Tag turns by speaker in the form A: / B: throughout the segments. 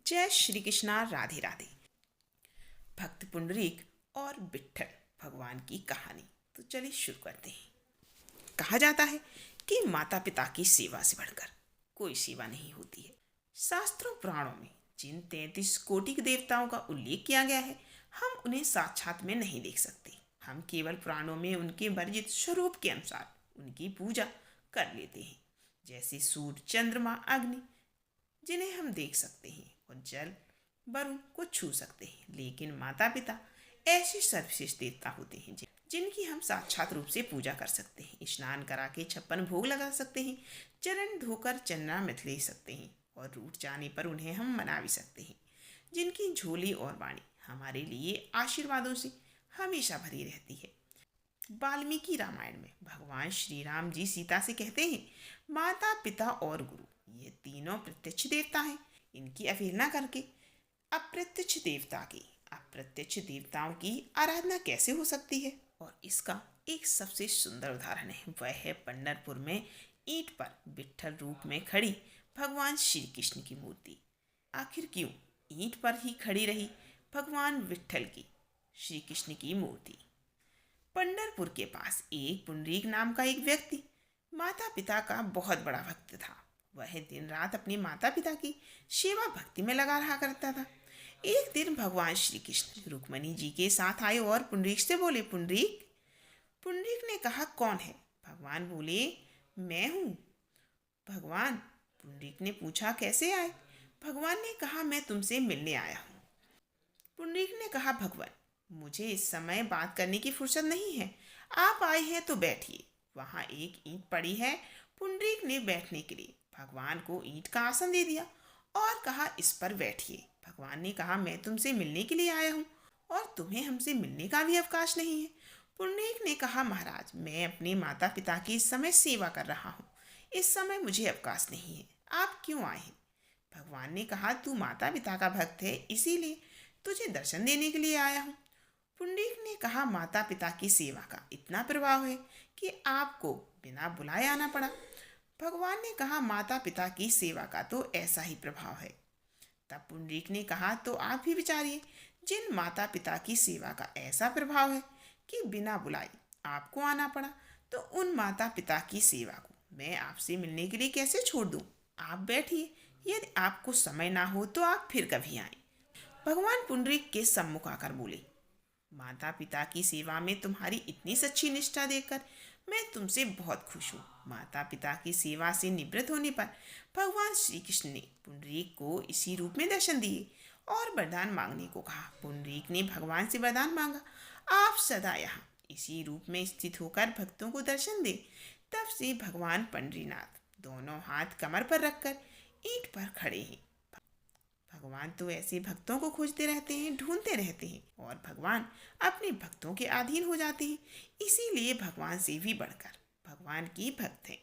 A: जय श्री कृष्णा, राधे राधे। भक्त पुंडरीक और विट्ठल भगवान की कहानी। तो चलिए शुरू करते हैं। कहा जाता है कि माता पिता की सेवा से बढ़कर कोई सेवा नहीं होती है। शास्त्रों पुराणों में जिन 33 कोटि के देवताओं का उल्लेख किया गया है, हम उन्हें साक्षात में नहीं देख सकते। हम केवल पुराणों में उनके वर्जित स्वरूप के अनुसार उनकी पूजा कर लेते हैं, जैसे सूर्य, चंद्रमा, अग्नि, जिन्हें हम देख सकते हैं, और जल, वरुण को छू सकते हैं। लेकिन माता पिता ऐसे सर्वश्रेष्ठ देवता होते हैं जिनकी हम साक्षात रूप से पूजा कर सकते हैं। स्नान करा के 56 भोग लगा सकते हैं, चरण धोकर चन्ना मिथ ले सकते हैं, और रूठ जाने पर उन्हें हम मना भी सकते हैं। जिनकी झोली और वाणी हमारे लिए आशीर्वादों से हमेशा भरी रहती है। वाल्मीकि रामायण में भगवान श्री राम जी सीता से कहते हैं, माता पिता और गुरु ये तीनों प्रत्यक्ष देवता हैं। इनकी अवहेलना करके अप्रत्यक्ष देवताओं की आराधना कैसे हो सकती है? और इसका एक सबसे सुंदर उदाहरण है, वह है पंढरपुर में ईंट पर विट्ठल रूप में खड़ी भगवान श्री कृष्ण की मूर्ति। आखिर क्यों ईंट पर ही खड़ी रही भगवान विट्ठल की श्री कृष्ण की मूर्ति? पंढरपुर के पास एक पुंडरीक नाम का एक व्यक्ति माता पिता का बहुत बड़ा भक्त था। वह दिन रात अपने माता पिता की सेवा भक्ति में लगा रहा करता था। एक दिन भगवान श्री कृष्ण रुक्मणी जी के साथ आए और पुंडरीक से बोले, पुंडरीक। पुंडरीक ने कहा, कौन है? भगवान बोले, मैं हूँ। भगवान, पुंडरीक ने पूछा, कैसे आए? भगवान ने कहा, मैं तुमसे मिलने आया हूँ। पुंडरीक ने कहा, भगवान, मुझे इस समय बात करने की फुर्सत नहीं है, आप आए हैं तो बैठिए। वहाँ एक ईंट पड़ी है। पुंडरीक ने बैठने के लिए भगवान को ईंट का आसन दे दिया और कहा, इस पर बैठिए। भगवान ने कहा, मैं तुमसे मिलने के लिए आया हूँ और तुम्हें हमसे मिलने का भी अवकाश नहीं है। पुंडरीक ने कहा, महाराज, मैं अपने माता पिता की इस समय सेवा कर रहा हूँ, इस समय मुझे अवकाश नहीं है, आप क्यों आए हैं? भगवान ने कहा, तू माता पिता का भक्त है, इसीलिए तुझे दर्शन देने के लिए आया हूँ। पुंडरीक ने कहा, माता पिता की सेवा का इतना प्रभाव है कि आपको बिना बुलाए आना पड़ा। भगवान ने कहा, माता पिता की सेवा का तो ऐसा ही प्रभाव है। तब पुंडरीक ने कहा, तो आप भी विचारिए, जिन माता पिता की सेवा का ऐसा प्रभाव है कि बिना बुलाए आपको आना पड़ा, तो उन माता पिता की सेवा को मैं आपसे मिलने के लिए कैसे छोड़ दूं? आप बैठिए, यदि आपको समय ना हो तो आप फिर कभी आए। भगवान पुंडरीक के सम्मुख आकर बोले, माता पिता की सेवा में तुम्हारी इतनी सच्ची निष्ठा देखकर मैं तुमसे बहुत खुश हूँ। माता पिता की सेवा से निवृत्त होने पर भगवान श्री कृष्ण ने पुंडरीक को इसी रूप में दर्शन दिए और वरदान मांगने को कहा। पुंडरीक ने भगवान से वरदान मांगा, आप सदा यहाँ इसी रूप में स्थित होकर भक्तों को दर्शन दे। तब से भगवान पंडरीनाथ दोनों हाथ कमर पर रखकर ईंट पर खड़े हैं। भगवान तो ऐसे भक्तों को खोजते रहते हैं, ढूंढते रहते हैं, और भगवान अपने भक्तों के अधीन हो जाते हैं। इसीलिए भगवान से भी बढ़कर भगवान की भक्त हैं।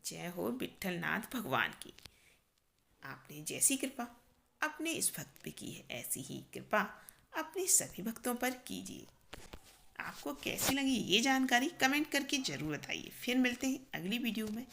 A: जय हो विट्ठलनाथ भगवान की। आपने जैसी कृपा अपने इस भक्त पे की है, ऐसी ही कृपा अपने सभी भक्तों पर कीजिए। आपको कैसी लगी ये जानकारी कमेंट करके जरूर बताइए। फिर मिलते हैं अगली वीडियो में।